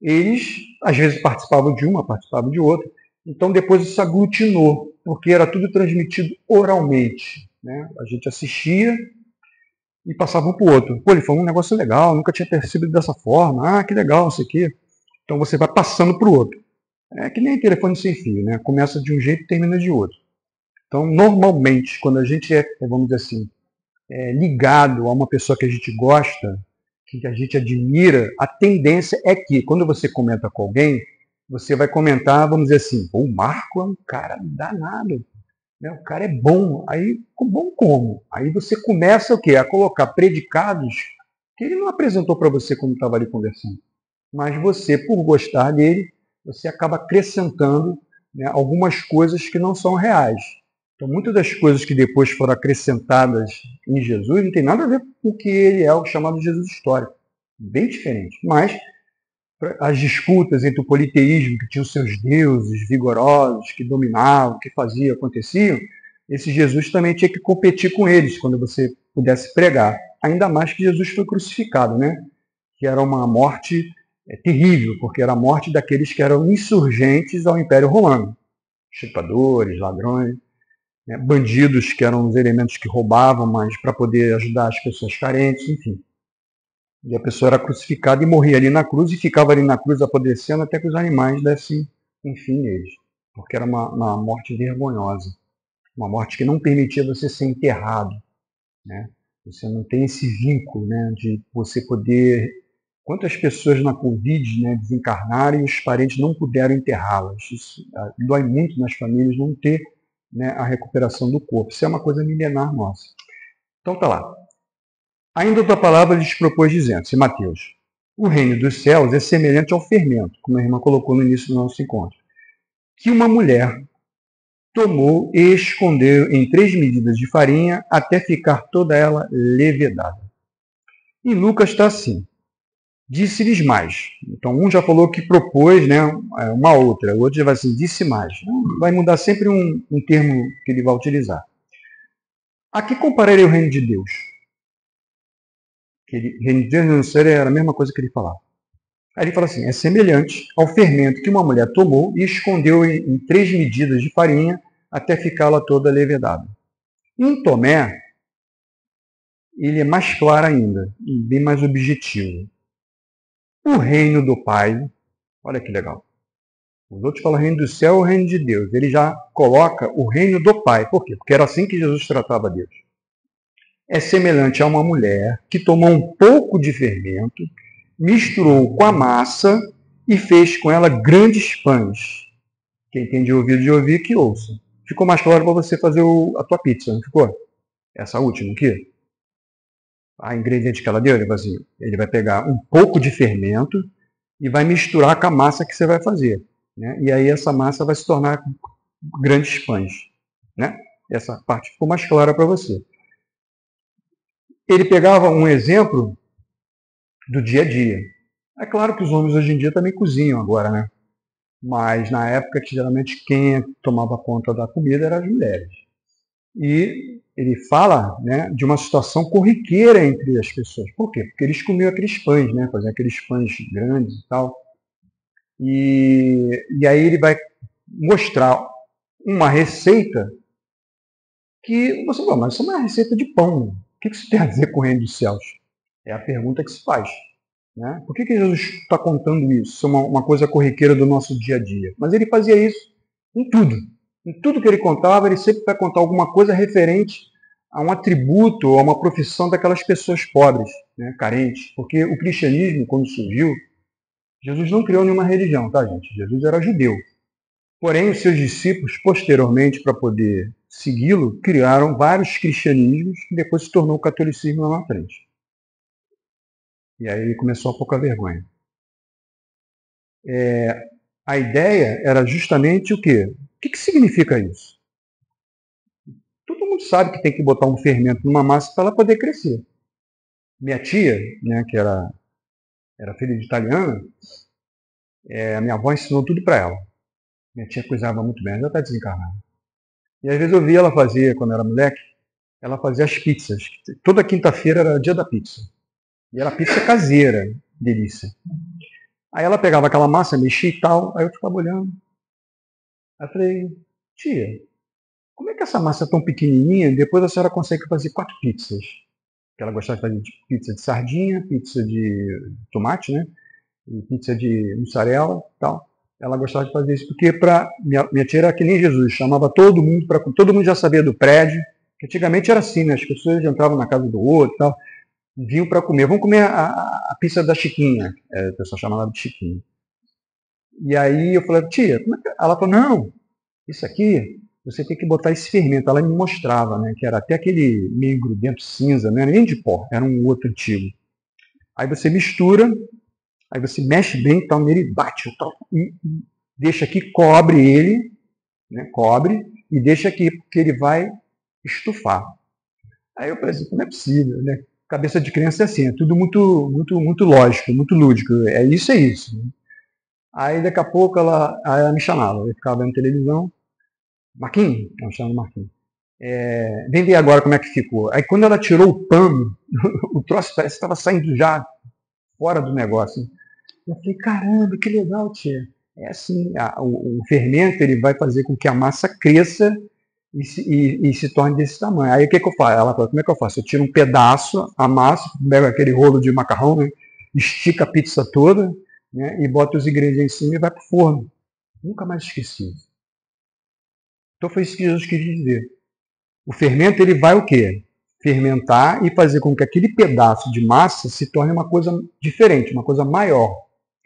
eles às vezes participavam de uma, participavam de outra. Então depois isso aglutinou, porque era tudo transmitido oralmente. Né? A gente assistia e passava um para o outro. Pô, ele falou um negócio legal, nunca tinha percebido dessa forma. Ah, que legal isso aqui. Então você vai passando para o outro. É que nem telefone sem fio, né? Começa de um jeito e termina de outro. Então, normalmente, quando a gente é, vamos dizer assim, ligado a uma pessoa que a gente gosta, que a gente admira, a tendência é que, quando você comenta com alguém, você vai comentar, vamos dizer assim, o Marco é um cara danado, né? O cara é bom. Aí, bom como? Aí você começa o quê? A colocar predicados que ele não apresentou para você quando estava ali conversando. Mas você, por gostar dele, você acaba acrescentando, né, algumas coisas que não são reais. Então, muitas das coisas que depois foram acrescentadas em Jesus não tem nada a ver com o que ele é, o chamado Jesus histórico. Bem diferente. Mas as disputas entre o politeísmo, que tinha os seus deuses vigorosos, que dominavam, que faziam, aconteciam, esse Jesus também tinha que competir com eles quando você pudesse pregar. Ainda mais que Jesus foi crucificado, né? Que era uma morte terrível, porque era a morte daqueles que eram insurgentes ao Império Romano. Chupadores, ladrões, né, bandidos, que eram os elementos que roubavam, mas para poder ajudar as pessoas carentes, enfim. E a pessoa era crucificada e morria ali na cruz, e ficava ali na cruz apodrecendo até que os animais dessem, enfim, neles. Porque era uma morte vergonhosa. Uma morte que não permitia você ser enterrado. Né? Você não tem esse vínculo, né, de você poder... Quantas pessoas na Covid, né, desencarnaram e os parentes não puderam enterrá-las? Isso dói muito nas famílias não ter, né, a recuperação do corpo. Isso é uma coisa milenar nossa. Então tá lá. Ainda outra palavra lhes propôs dizendo, em Mateus, o reino dos céus é semelhante ao fermento, como a irmã colocou no início do nosso encontro, que uma mulher tomou e escondeu em 3 medidas de farinha até ficar toda ela levedada. Em Lucas está assim, disse-lhes mais. Então, um já falou que propôs, né, uma outra, o outro já vai assim, disse mais. Vai mudar sempre um termo que ele vai utilizar. A que compararei o reino de Deus? O reino de Deus não seria era a mesma coisa que ele falava. Aí ele fala assim, é semelhante ao fermento que uma mulher tomou e escondeu em 3 medidas de farinha até ficá-la toda levedada. Em Tomé, ele é mais claro ainda, e bem mais objetivo. O reino do Pai, olha que legal. Os outros falam reino do céu ou reino de Deus. Ele já coloca o reino do Pai. Por quê? Porque era assim que Jesus tratava Deus. É semelhante a uma mulher que tomou um pouco de fermento, misturou com a massa e fez com ela grandes pães. Quem tem de ouvir, que ouça. Ficou mais claro para você fazer a tua pizza, não ficou? Essa última aqui. A ingrediente que ela deu, ele vai pegar um pouco de fermento e vai misturar com a massa que você vai fazer. Né? E aí essa massa vai se tornar grandes pães. Né? Essa parte ficou mais clara para você. Ele pegava um exemplo do dia a dia. É claro que os homens hoje em dia também cozinham agora, né? Mas na época que geralmente quem tomava conta da comida eram as mulheres. E ele fala, né, de uma situação corriqueira entre as pessoas. Por quê? Porque eles comiam aqueles pães, né, faziam aqueles pães grandes e tal. E aí ele vai mostrar uma receita que você fala, mas isso é uma receita de pão. O que isso tem a ver com o reino dos céus? É a pergunta que se faz. Né? Por que Jesus está contando isso? Isso é uma coisa corriqueira do nosso dia a dia. Mas ele fazia isso em tudo. Em tudo que ele contava, ele sempre vai contar alguma coisa referente a um atributo ou a uma profissão daquelas pessoas pobres, né, carentes. Porque o cristianismo, quando surgiu, Jesus não criou nenhuma religião, tá, gente? Jesus era judeu. Porém, os seus discípulos, posteriormente, para poder segui-lo, criaram vários cristianismos que depois se tornou o catolicismo lá na frente. E aí começou a pouca vergonha. A ideia era justamente o quê? O que significa isso? Todo mundo sabe que tem que botar um fermento numa massa para ela poder crescer. Minha tia, né, que era filha de italiana, a minha avó ensinou tudo para ela. Minha tia cozinhava muito bem, ela já está desencarnada. E às vezes eu via ela fazer, quando eu era moleque, ela fazia as pizzas. Toda quinta-feira era dia da pizza. E era pizza caseira, delícia. Aí ela pegava aquela massa, mexia e tal, aí eu ficava olhando. Aí eu falei, tia, como é que essa massa é tão pequenininha, depois a senhora consegue fazer 4 pizzas? Que ela gostava de fazer pizza de sardinha, pizza de tomate, né? E pizza de mussarela e tal. Ela gostava de fazer isso porque minha tia era que nem Jesus, chamava todo mundo para todo mundo já sabia do prédio. Que antigamente era assim, né? As pessoas entravam na casa do outro e tal, e vinham para comer. Vamos comer a pizza da Chiquinha. O pessoal chamava de Chiquinha. E aí eu falei, tia, como é que... Ela falou, não, isso aqui você tem que botar esse fermento. Ela me mostrava, né? Que era até aquele meio grudento cinza, não era nem de pó, era um outro antigo. Aí você mistura, aí você mexe bem, tal, nele, bate, tal, e deixa aqui, cobre ele, né? Cobre, e deixa aqui, porque ele vai estufar. Aí eu pensei, não é possível, né? Cabeça de criança é assim, é tudo muito lógico, muito lúdico. É isso, é isso. Aí daqui a pouco ela me chamava, eu ficava vendo televisão. Marquinhos, ela chamava Marquinhos. Vem ver agora como é que ficou. Aí quando ela tirou o pano, o troço parece que estava saindo já fora do negócio. Eu falei, caramba, que legal, tia. É assim, o fermento ele vai fazer com que a massa cresça e se torne desse tamanho. Aí o que eu faço? Ela falou, como é que eu faço? Eu tiro um pedaço, amasso, pego aquele rolo de macarrão, né, estica a pizza toda, né, e bota os ingredientes em cima e vai para o forno. Nunca mais esqueci. Então foi isso que Jesus quis dizer. O fermento ele vai o quê? Fermentar e fazer com que aquele pedaço de massa se torne uma coisa diferente, uma coisa maior.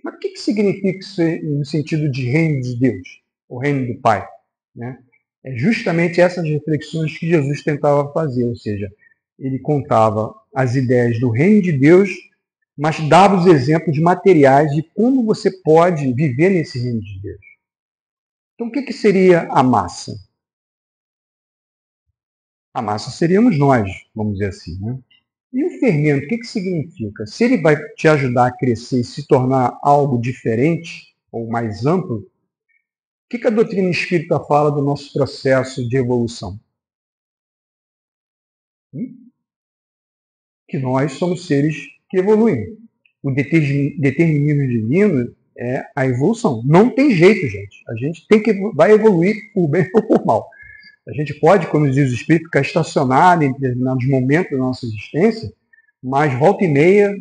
Mas o que significa isso no sentido de reino de Deus, o reino do Pai? Né? É justamente essas reflexões que Jesus tentava fazer, ou seja, ele contava as ideias do reino de Deus, mas dava os exemplos materiais de como você pode viver nesse reino de Deus. Então, o que seria a massa? A massa seríamos nós, vamos dizer assim. Né? E o fermento, o que significa? Se ele vai te ajudar a crescer e se tornar algo diferente, ou mais amplo, o que a doutrina espírita fala do nosso processo de evolução? Que nós somos seres que evoluem. O determinismo divino é a evolução. Não tem jeito, gente. A gente vai evoluir por bem ou por mal. A gente pode, como diz o Espírito, ficar estacionado em determinados momentos da nossa existência, mas volta e meia,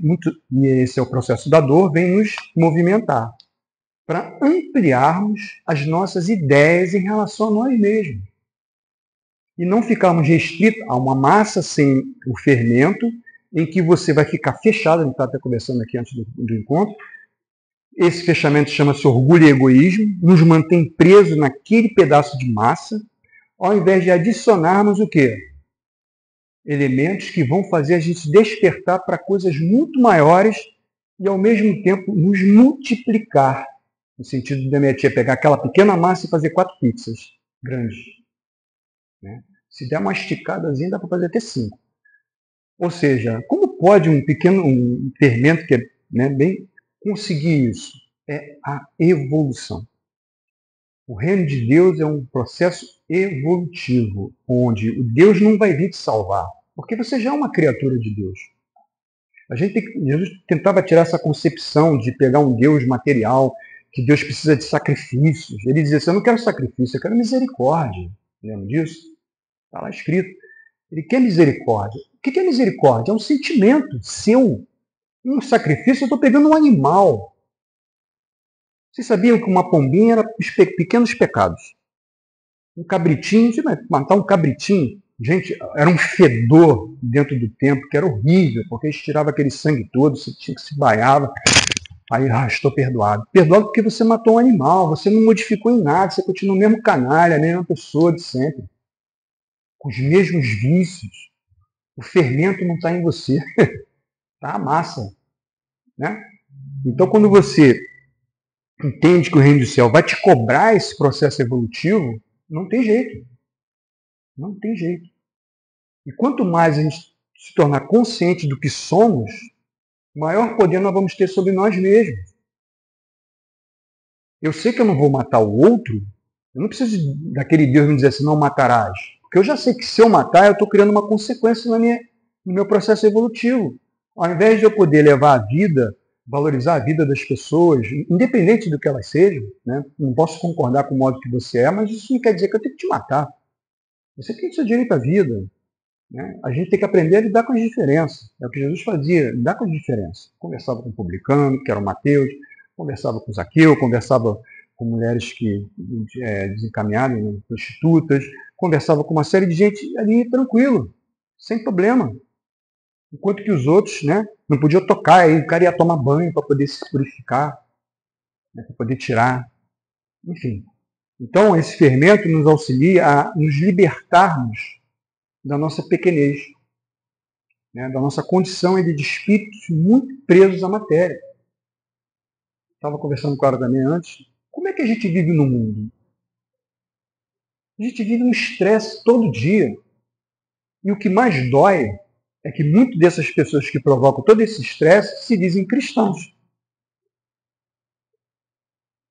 e esse é o processo da dor, vem nos movimentar para ampliarmos as nossas ideias em relação a nós mesmos. E não ficarmos restritos a uma massa sem o fermento, em que você vai ficar fechado, a gente está até conversando aqui antes do encontro. Esse fechamento chama-se orgulho e egoísmo, nos mantém presos naquele pedaço de massa, ao invés de adicionarmos o quê? Elementos que vão fazer a gente despertar para coisas muito maiores e, ao mesmo tempo, nos multiplicar. No sentido da minha tia pegar aquela pequena massa e fazer 4 pizzas grandes. Né? Se der uma esticadazinha, dá para fazer até 5. Ou seja, como pode um fermento que é, né, bem conseguir isso? É a evolução. O reino de Deus é um processo evolutivo, onde o Deus não vai vir te salvar, porque você já é uma criatura de Deus. Jesus tentava tirar essa concepção de pegar um Deus material, que Deus precisa de sacrifícios. Ele dizia assim, eu não quero sacrifício, eu quero misericórdia. Lembra disso? Está lá escrito. Ele quer misericórdia. O que é misericórdia? É um sentimento seu. Um sacrifício, eu estou pegando um animal. Vocês sabiam que uma pombinha era pequenos pecados? Um cabritinho, você vai matar um cabritinho? Gente, era um fedor dentro do templo, que era horrível, porque eles tiravam aquele sangue todo, você tinha que se banhava. Aí, estou perdoado. Perdoado porque você matou um animal, você não modificou em nada, você continua o mesmo canalha, a mesma pessoa de sempre. Com os mesmos vícios. O fermento não está em você, está a massa. Né? Então, quando você entende que o reino do céu vai te cobrar esse processo evolutivo, não tem jeito. Não tem jeito. E quanto mais a gente se tornar consciente do que somos, maior poder nós vamos ter sobre nós mesmos. Eu sei que eu não vou matar o outro, eu não preciso daquele Deus me dizer assim, não matarás. Porque eu já sei que se eu matar, eu estou criando uma consequência no meu processo evolutivo. Ao invés de eu poder levar a vida, valorizar a vida das pessoas, independente do que elas sejam, né? Não posso concordar com o modo que você é, mas isso não quer dizer que eu tenho que te matar. Você tem o seu direito à vida. Né? A gente tem que aprender a lidar com as diferenças. É o que Jesus fazia, lidar com as diferenças. Conversava com o publicano, que era o Mateus, conversava com o Zaqueu, conversava com mulheres desencaminhadas, né, prostitutas, conversava com uma série de gente ali tranquilo, sem problema. Enquanto que os outros, né, não podiam tocar, aí o cara ia tomar banho para poder se purificar, né, para poder tirar. Enfim. Então, esse fermento nos auxilia a nos libertarmos da nossa pequenez, né, da nossa condição de espíritos muito presos à matéria. Estava conversando com ela também antes. Como é que a gente vive no mundo? A gente vive um estresse todo dia. E o que mais dói é que muitas dessas pessoas que provocam todo esse estresse se dizem cristãos.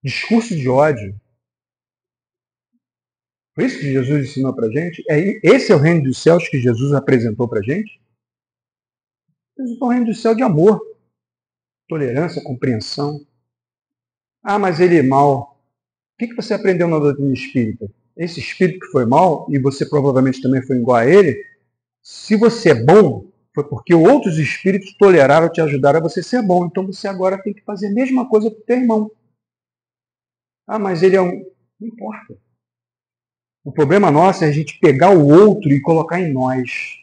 Discurso de ódio. Foi isso que Jesus ensinou para a gente? Esse é o reino dos céus que Jesus apresentou para a gente? Jesus é o reino do céu de amor, tolerância, compreensão. Ah, mas ele é mau. O que você aprendeu na doutrina espírita? Esse espírito que foi mau, e você provavelmente também foi igual a ele, se você é bom, foi porque outros espíritos toleraram, te ajudaram a você ser bom. Então você agora tem que fazer a mesma coisa para o teu irmão. Ah, mas ele é um... Não importa. O problema nosso é a gente pegar o outro e colocar em nós.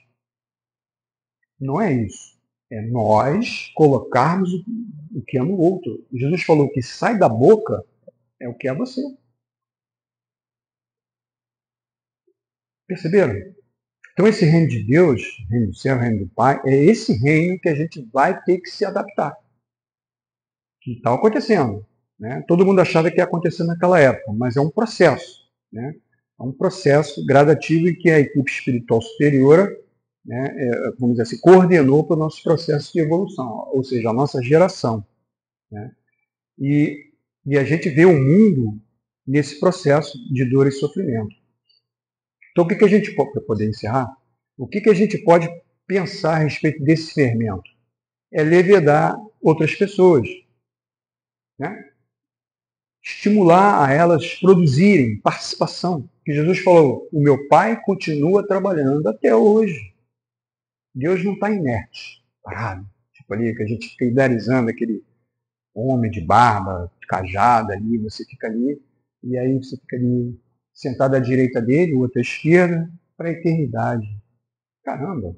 Não é isso. É nós colocarmos o que é no outro. Jesus falou que sai da boca é o que é você. Perceberam? Então esse reino de Deus, reino do céu, reino do Pai, é esse reino que a gente vai ter que se adaptar. Que está acontecendo. Né? Todo mundo achava que ia acontecer naquela época, mas é um processo. Né? É um processo gradativo em que a equipe espiritual superior, né, vamos dizer assim, coordenou para o nosso processo de evolução, ou seja, a nossa geração. Né? E a gente vê o mundo nesse processo de dor e sofrimento. Então, o que a gente pode, para poder encerrar, o que a gente pode pensar a respeito desse fermento? É levedar outras pessoas. Né? Estimular a elas produzirem participação. Que Jesus falou, o meu Pai continua trabalhando até hoje. Deus não está inerte, parado. Tipo ali, que a gente fica idealizando aquele homem de barba, cajada ali, você fica ali, e aí você fica ali sentado à direita dele, o outro à esquerda, para a eternidade. Caramba!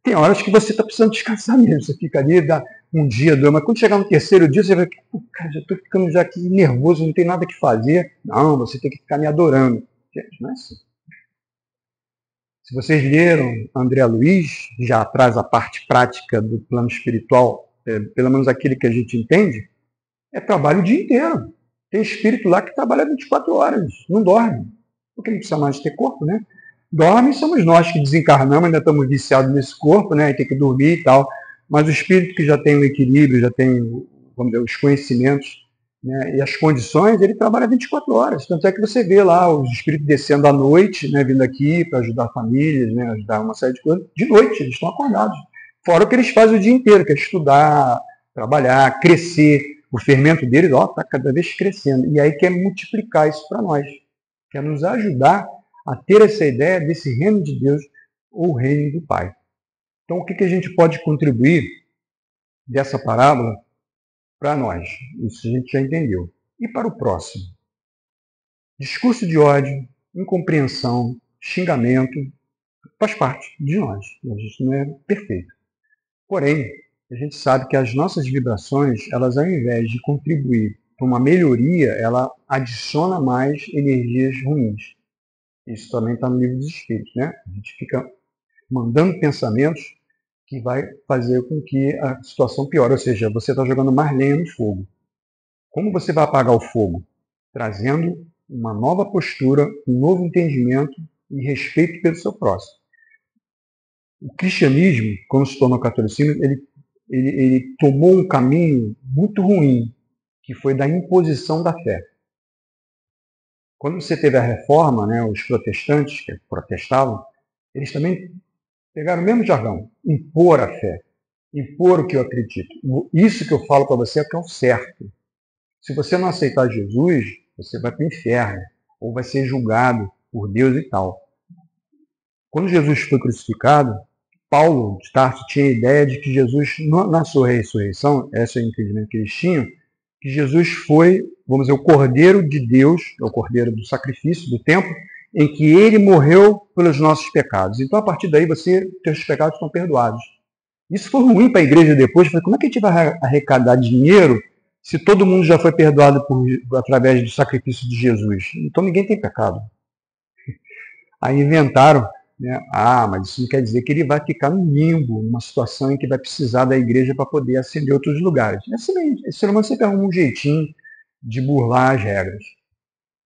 Tem horas que você está precisando descansar mesmo. Você fica ali, dá um dia, dois, mas quando chegar no terceiro dia, você vai, cara, já estou ficando já aqui nervoso, não tem nada que fazer. Não, você tem que ficar me adorando. Gente, não é assim. Se vocês leram André Luiz, já traz a parte prática do plano espiritual, pelo menos aquele que a gente entende, é trabalho o dia inteiro. Tem espírito lá que trabalha 24 horas, não dorme. Porque não precisa mais ter corpo, né? Dorme somos nós que desencarnamos, ainda estamos viciados nesse corpo, né? Tem que dormir e tal. Mas o espírito que já tem o equilíbrio, já tem, vamos dizer, os conhecimentos, né? E as condições, ele trabalha 24 horas. Tanto é que você vê lá os espíritos descendo à noite, né, vindo aqui para ajudar famílias, né, ajudar uma série de coisas. De noite, eles estão acordados. Fora o que eles fazem o dia inteiro, que é estudar, trabalhar, crescer. O fermento deles está cada vez crescendo. E aí quer multiplicar isso para nós. Quer nos ajudar a ter essa ideia desse reino de Deus ou reino do Pai. Então, o que a gente pode contribuir dessa parábola para nós? Isso a gente já entendeu. E para o próximo? Discurso de ódio, incompreensão, xingamento, faz parte de nós. A gente não é perfeito. Porém, a gente sabe que as nossas vibrações, elas ao invés de contribuir para uma melhoria, ela adiciona mais energias ruins. Isso também está no livro dos Espíritos, né? A gente fica mandando pensamentos que vai fazer com que a situação piore. Ou seja, você está jogando mais lenha no fogo. Como você vai apagar o fogo? Trazendo uma nova postura, um novo entendimento e respeito pelo seu próximo. O cristianismo, quando se tornou catolicismo, ele tomou um caminho muito ruim, que foi da imposição da fé. Quando você teve a reforma, né, os protestantes que protestavam, eles também pegaram o mesmo jargão, impor a fé, impor o que eu acredito. Isso que eu falo para você é que é o certo. Se você não aceitar Jesus, você vai para o inferno, ou vai ser julgado por Deus e tal. Quando Jesus foi crucificado, Paulo de Tarso tinha a ideia de que Jesus, na sua ressurreição, esse é o entendimento que eles tinham, que Jesus foi, vamos dizer, o Cordeiro de Deus, o Cordeiro do sacrifício, do templo, em que ele morreu pelos nossos pecados. Então, a partir daí, teus pecados estão perdoados. Isso foi ruim para a igreja depois. Falei, como é que a gente vai arrecadar dinheiro se todo mundo já foi perdoado através do sacrifício de Jesus? Então, ninguém tem pecado. Aí inventaram, né? Mas isso não quer dizer que ele vai ficar no limbo, numa situação em que vai precisar da igreja para poder ascender a outros lugares. É assim, esse ser humano sempre arruma um jeitinho de burlar as regras,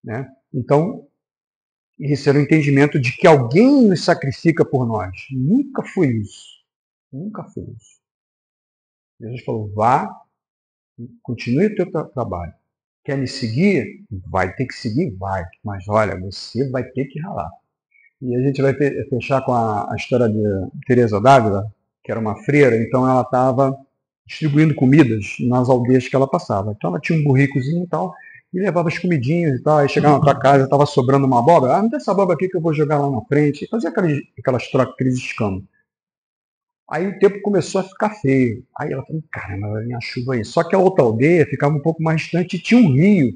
né? Então, esse era o entendimento de que alguém nos sacrifica por nós. Nunca foi isso. Nunca foi isso. Jesus falou, vá, continue o teu trabalho. Quer me seguir? Vai ter que seguir? Vai. Mas olha, você vai ter que ralar. E a gente vai fechar com a história de Teresa d'Ávila, que era uma freira, então ela estava distribuindo comidas nas aldeias que ela passava. Então ela tinha um burricozinho e tal, e levava as comidinhas e tal, aí chegava na tua casa, estava sobrando uma abóbora, me dá essa abóbora aqui que eu vou jogar lá na frente, e fazia aquelas trocas, aqueles escambos. Aí o tempo começou a ficar feio. Aí ela falou, caramba, vai vir a chuva aí. Só que a outra aldeia ficava um pouco mais distante e tinha um rio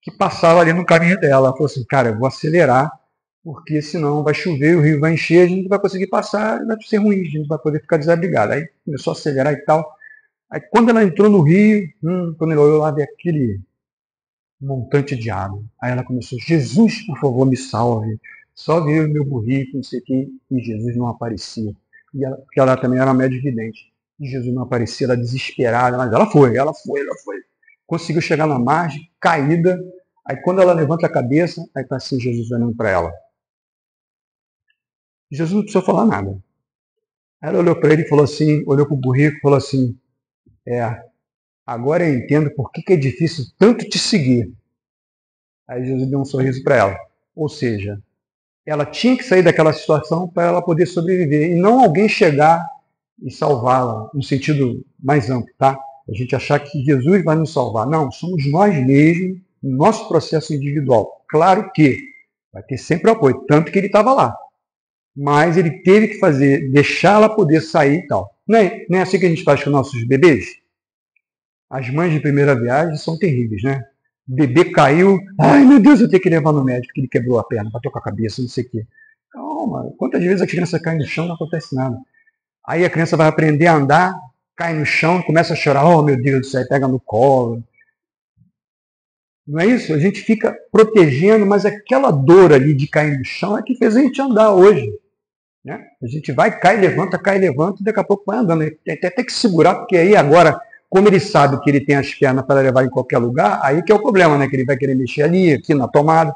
que passava ali no caminho dela. Ela falou assim, cara, eu vou acelerar, porque senão vai chover, o rio vai encher, a gente não vai conseguir passar, vai ser ruim, a gente vai poder ficar desabrigado. Aí começou a acelerar e tal. Aí quando ela entrou no rio, quando ela olhou lá, veio aquele montante de água. Aí ela começou, Jesus, por favor, me salve. Só veio o meu burrico, não sei o que, e Jesus não aparecia. Porque ela também era média vidente. E Jesus não aparecia, ela desesperada, mas ela foi. Conseguiu chegar na margem, caída. Aí quando ela levanta a cabeça, aí está assim Jesus olhando para ela. Jesus não precisou falar nada. Ela olhou para ele e falou assim, olhou para o burrico e falou assim, agora eu entendo por que é difícil tanto te seguir. Aí Jesus deu um sorriso para ela. Ou seja, ela tinha que sair daquela situação para ela poder sobreviver. E não alguém chegar e salvá-la, no sentido mais amplo, tá? A gente achar que Jesus vai nos salvar. Não, somos nós mesmos, no nosso processo individual. Claro que vai ter sempre apoio, tanto que ele estava lá. Mas ele teve que fazer, deixar ela poder sair e tal. Não é assim que a gente faz com nossos bebês? As mães de primeira viagem são terríveis, né? O bebê caiu, ai meu Deus, eu tenho que levar no médico, que ele quebrou a perna, bateu com a cabeça, não sei o quê. Calma, quantas vezes a criança cai no chão, não acontece nada. Aí a criança vai aprender a andar, cai no chão, começa a chorar, oh meu Deus do céu, pega no colo. Não é isso? A gente fica protegendo, mas aquela dor ali de cair no chão é que fez a gente andar hoje. Né? A gente vai, cai, levanta, e daqui a pouco vai andando. Tem até que segurar, porque aí agora, como ele sabe que ele tem as pernas para levar em qualquer lugar, aí que é o problema, né? Que ele vai querer mexer ali, aqui na tomada.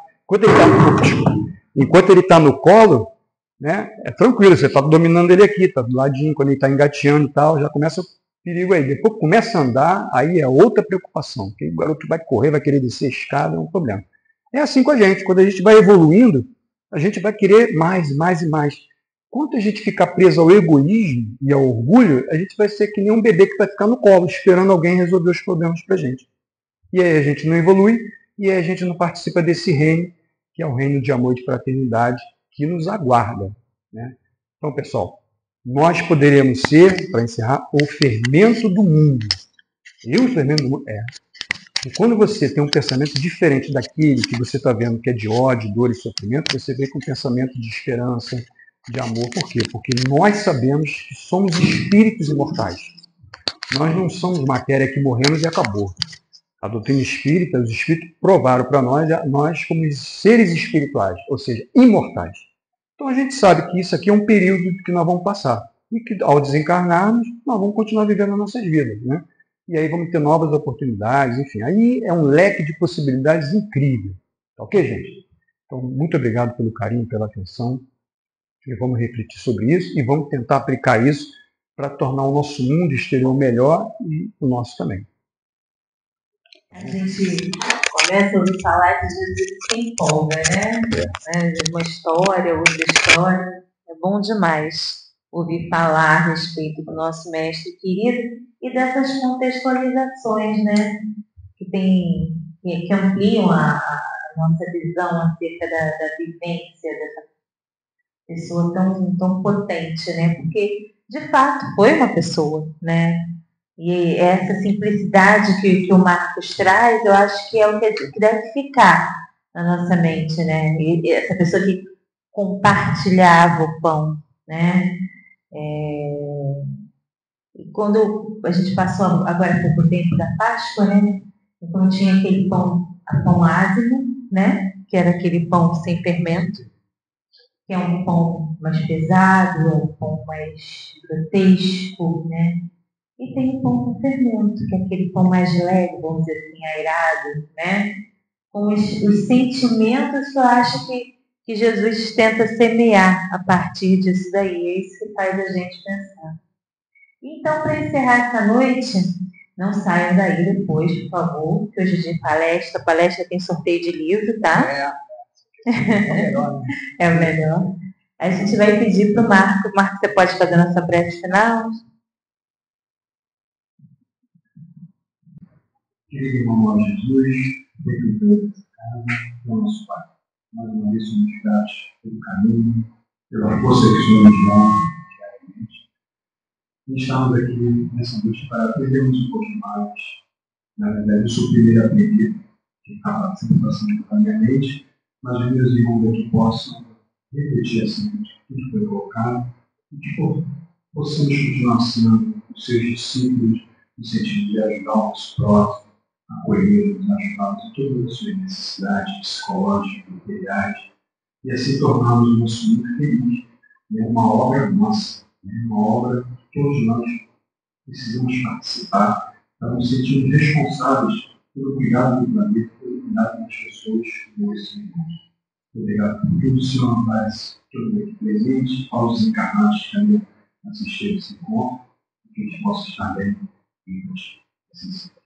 Enquanto ele está no colo, né? É tranquilo, você está dominando ele aqui, está do ladinho, quando ele está engateando e tal, já começa perigo aí. Depois que começa a andar, aí é outra preocupação. Porque o garoto vai correr, vai querer descer a escada, é um problema. É assim com a gente. Quando a gente vai evoluindo, a gente vai querer mais, mais e mais. Quando a gente ficar preso ao egoísmo e ao orgulho, a gente vai ser que nem um bebê que vai ficar no colo, esperando alguém resolver os problemas para a gente. E aí a gente não evolui, e aí a gente não participa desse reino, que é o reino de amor e de fraternidade, que nos aguarda. Né? Então, pessoal, nós poderemos ser, para encerrar, o fermento do mundo. E o fermento do mundo é. E quando você tem um pensamento diferente daquele que você está vendo que é de ódio, dor e sofrimento, você vem com um pensamento de esperança, de amor. Por quê? Porque nós sabemos que somos espíritos imortais. Nós não somos matéria que morremos e acabou. A doutrina espírita, os espíritos provaram para nós como seres espirituais, ou seja, imortais. Então a gente sabe que isso aqui é um período que nós vamos passar. E que ao desencarnarmos, nós vamos continuar vivendo as nossas vidas. Né? E aí vamos ter novas oportunidades, enfim. Aí é um leque de possibilidades incrível. Tá ok, gente? Então, muito obrigado pelo carinho, pela atenção. E vamos refletir sobre isso e vamos tentar aplicar isso para tornar o nosso mundo exterior melhor e o nosso também. A gente começa a ouvir falar de Jesus e se empolga, né? Uma história, outra história. É bom demais ouvir falar a respeito do nosso mestre querido e dessas contextualizações, né? Que ampliam a nossa visão acerca da vivência dessa pessoa tão potente, né? Porque, de fato, foi uma pessoa, né? E essa simplicidade que o Marcos traz, eu acho que é o que deve ficar na nossa mente, né? E essa pessoa que compartilhava o pão, né? E quando a gente passou agora há pouco tempo da Páscoa, né? Então tinha aquele pão ázimo, né? Que era aquele pão sem fermento, que é um pão mais pesado, é um pão mais grotesco, né? E tem o pão com fermento, que é aquele pão mais leve, vamos dizer assim, airado, né? Com os sentimentos que eu acho que Jesus tenta semear a partir disso daí. É isso que faz a gente pensar. Então, para encerrar essa noite, não saiam daí depois, por favor, que hoje é de palestra. A palestra tem sorteio de livro, tá? É o melhor, né? É o melhor. A gente vai pedir para o Marco. Marco, você pode fazer a nossa prece final? Querido irmão Jesus, benvindo nessa casa, é o nosso Pai. Mais uma vez somos gratos pelo caminho, pela força que o Senhor nos dá diariamente. E estamos aqui nessa noite para aprendermos um pouco mais. Na verdade, eu sou o primeiro a aprender, que está sempre passando pela minha mente, mas os meus irmãos aqui possam refletir assim o que foi colocado e que possamos continuar sendo os seus discípulos no sentido de ajudar o nosso próximo, acolhê-los, ajudá-los em todas as suas necessidades psicológicas, materiais, e assim tornarmos o nosso mundo feliz. É uma obra nossa, uma obra que todos nós precisamos participar para nos sentirmos responsáveis pelo cuidado do planeta, pelo cuidado das pessoas como esse mundo. Obrigado por tudo, Senhor, mas todo aqui presente, aos encarnados que também assistiram esse encontro, que a gente possa estar bem vivos. Assim seja.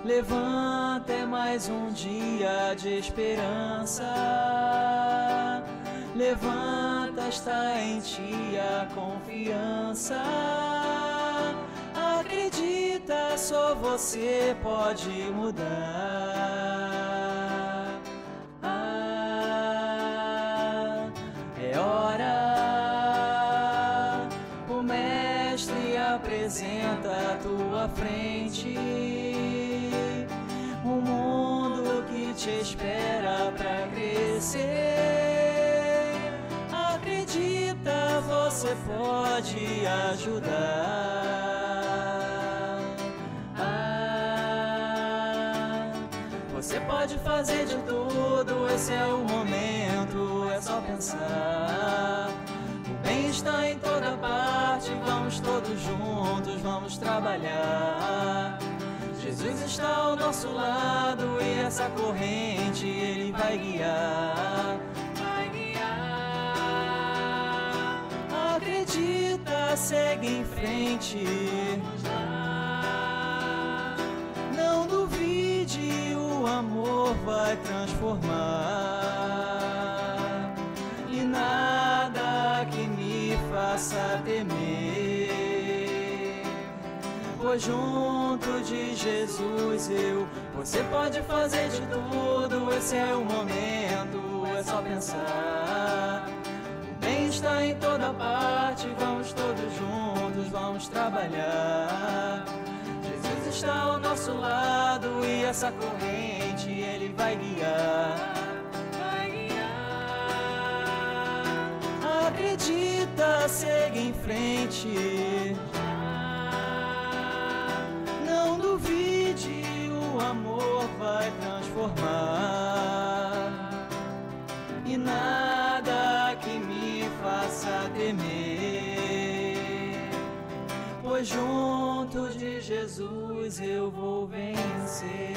Levanta, é mais um dia de esperança. Levanta, está em ti a confiança. Acredita, só você pode mudar. É hora, o mestre apresenta à tua frente um mundo que te espera pra crescer. Acredita, você pode ajudar. Você pode fazer de tudo, esse é o momento, é só pensar. O bem bem está em toda parte, vamos todos juntos, vamos trabalhar. Jesus está ao nosso lado e essa corrente Ele vai guiar. Vai guiar. Acredita, segue em frente. Vamos lá. Não duvide, o amor vai transformar. E nada que me faça temer, pois junto de Jesus você pode fazer de tudo. Esse é o momento, é só pensar. O bem está em toda parte, vamos todos juntos, vamos trabalhar. Jesus está ao nosso lado e essa corrente Ele vai guiar. Vai guiar. Acredita, segue em frente. Não duvide, o amor vai transformar. E nada que me faça temer, pois junto de Jesus eu vou vencer.